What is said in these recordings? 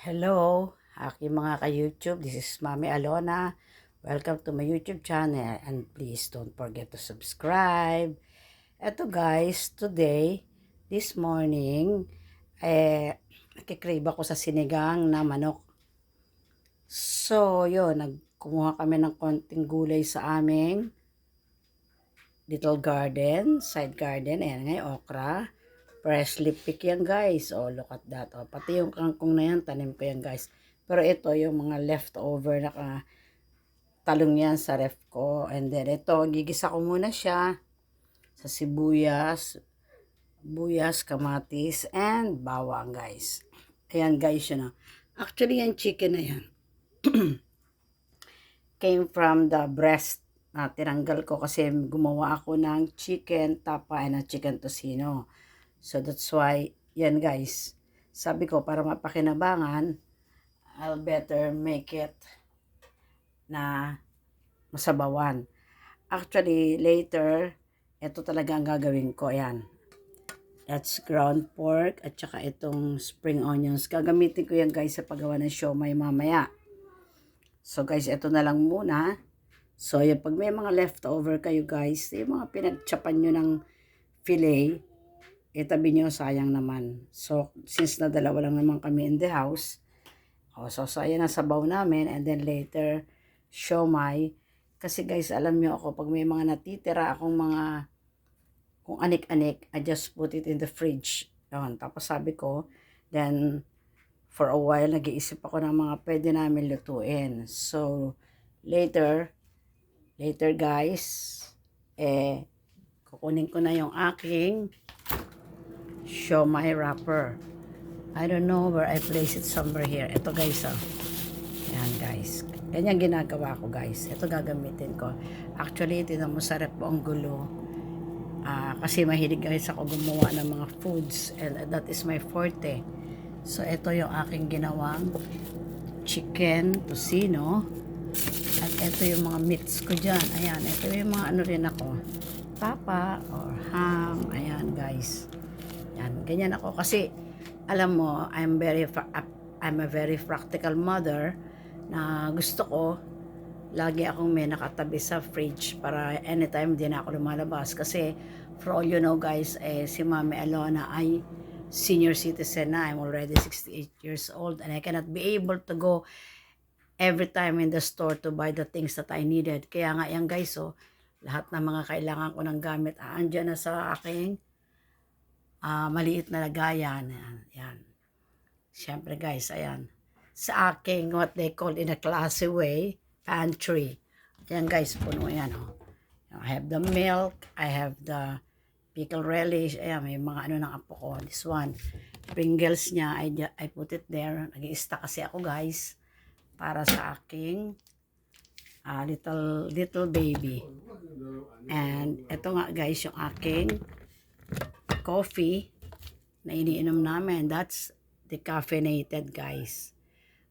Hello, aking mga ka-YouTube. This is Mami Alona. Welcome to my YouTube channel and please don't forget to subscribe. Eto guys, today, this morning, nakikrave ako sa sinigang na manok. So, yun, nagkumuha kami ng konting gulay sa aming little garden, side garden. Ayan nga yung okra. Freshly pick yan guys. Oh, look at that. Oh, pati yung kangkong na yan, tanim ko yan guys. Pero ito yung mga leftover na talong yan sa ref ko. And then ito, gigisa ko muna siya sa sibuyas, kamatis, and bawang guys. Ayan guys, yun. Actually, yung chicken na yan came from the breast na tinanggal ko kasi gumawa ako ng chicken tapa and chicken tocino. So that's why, yan guys, sabi ko para mapakinabangan, I'll better make it na masabawan. Actually, later, ito talaga ang gagawin ko. Ayan. That's ground pork at saka itong spring onions. Gagamitin ko yan guys sa paggawa ng siomai mamaya. So guys, ito na lang muna. So yung pag may mga leftover kayo guys, yung mga pinagtsapan nyo ng fillet, itabi nyo, sayang naman. So since na dalawa lang naman kami in the house, so ayan ang sabaw namin, and then later, siomai. Kasi guys, alam nyo ako, pag may mga natitira akong mga, kung anik-anik, I just put it in the fridge. Yun. Tapos sabi ko, then, for a while, nag-iisip ako ng mga pwede namin lutuin. So, later guys, kukunin ko na yung aking siomai wrapper. I don't know where I place it, somewhere here. Ito guys, oh. Yan guys. Ganyan ginagawa ko guys. Ito gagamitin ko. Actually, tinan mo sa rep po ang gulo. Kasi mahilig guys ako gumawa ng mga foods. And that is my forte. So, ito yung aking ginawang chicken tocino. At ito yung mga meats ko dyan. Ayan, ito yung mga ano rin ako. Tapa or ham. Ayan guys. Yan, ganyan ako. Kasi, alam mo, I'm a very practical mother na gusto ko lagi akong may nakatabi sa fridge para anytime din ako lumalabas. Kasi, for all you know guys, si Mami Alona ay senior citizen na. I'm already 68 years old and I cannot be able to go every time in the store to buy the things that I needed. Kaya nga yan guys, lahat ng mga kailangan ko ng gamit, andyan na sa aking maliit na lagayan. Yan. Siyempre guys, ayan. Sa aking, what they call in a classy way, pantry. Ayan guys, puno yan. I have the milk, I have the pickle relish. Ayan, may mga ano ng apo ko. This one, Pringles niya, I put it there. Nag-i-stack kasi ako guys, para sa aking little baby. And ito nga guys, yung aking coffee na iniinom namin. That's decaffeinated guys.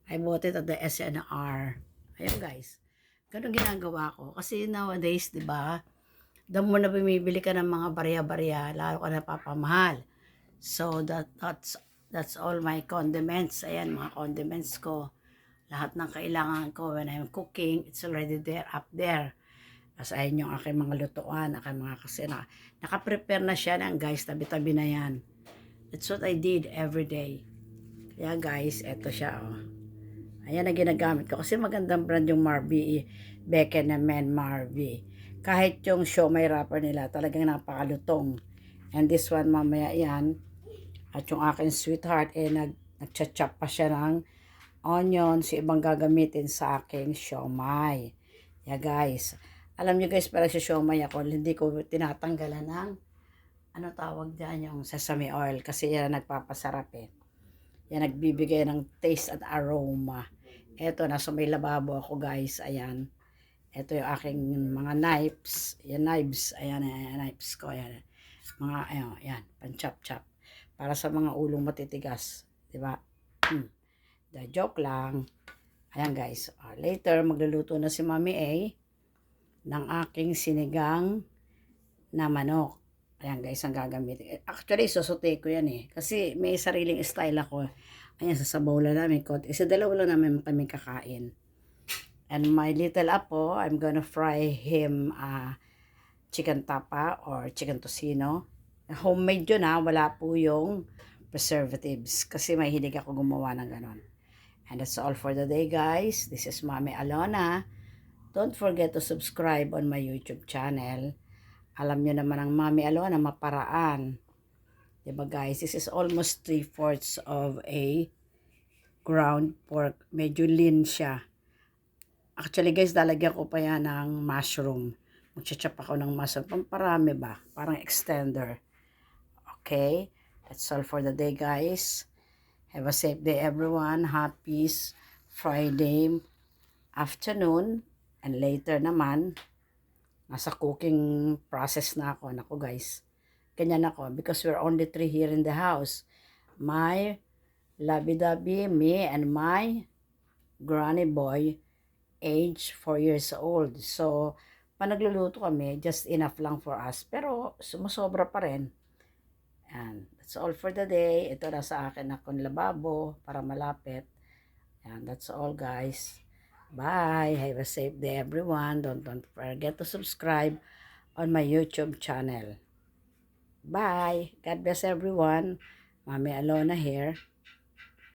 I bought it at the SNR. Ayun guys. Ganun ginagawa ko. Kasi nowadays, di ba, the more na bumibili ka ng mga barya-barya, lalo ka napapamahal. So that's all my condiments. Ayan, mga condiments ko. Lahat ng kailangan ko when I'm cooking, it's already there, up there. As ayun yung aking mga lutuan, aking mga kasi nakaprepare na siya ng guys, tabi-tabi na yan. That's what I did every day. Kaya guys, eto siya, Ayan na ginagamit ko. Kasi magandang brand yung Marby, Becken na Men Marby. Kahit yung siomai wrapper nila, talagang napakalutong. And this one, mamaya yan. At yung aking sweetheart, nagcha-chop pa siya ng onions, ibang gagamitin sa aking siomai. Yeah guys. Alam nyo guys, para sa siomai ako, hindi ko tinatanggalan ng, ano tawag dyan, yung sesame oil. Kasi yan nagpapasarap Yan nagbibigay ng taste at aroma. Eto, nasa may lababo ako guys. Ayan. Ito yung aking mga knives. Yan, knives. Ayan, knives ko. Ayan. Mga, ayan, pan-chop-chop. Para sa mga ulong matitigas. Diba? The joke lang. Ayan guys. Later, magluluto na si Mami A ng aking sinigang na manok. Ayan guys, ang gagamitin. Actually, susute ko yan Kasi may sariling style ako. Ayan, sasabaw lang namin konti. Kasi dalawa lang namin kami kakain. And my little apo, I'm gonna fry him chicken tapa or chicken tocino. Homemade yun wala po yung preservatives. Kasi mahilig ako gumawa ng ganon. And that's all for the day, guys. This is Mami Alona. Don't forget to subscribe on my YouTube channel. Alam nyo naman ang Mami Alona, maparaan. Diba guys, this is almost 3/4 of a ground pork. Medyo lean siya. Actually guys, lalagyan ko pa yan ng mushroom. Magchachap ako ng mushroom. Pamparami ba? Parang extender. Okay? That's all for the day, guys. Have a safe day, everyone. Happy Friday afternoon. And later naman, nasa cooking process na ako. Naku guys, ganyan ako. Because we're only 3 here in the house. My lovey-dovey, me, and my granny boy, age 4 years old. So, pag nagluluto kami, just enough lang for us. Pero, sumusobra pa rin. And that's all for the day. Ito na sa akin akong lababo para malapit. And that's all, guys. Bye. Have a safe day, everyone. Don't forget to subscribe on my YouTube channel. Bye. God bless everyone. Mami Alona here.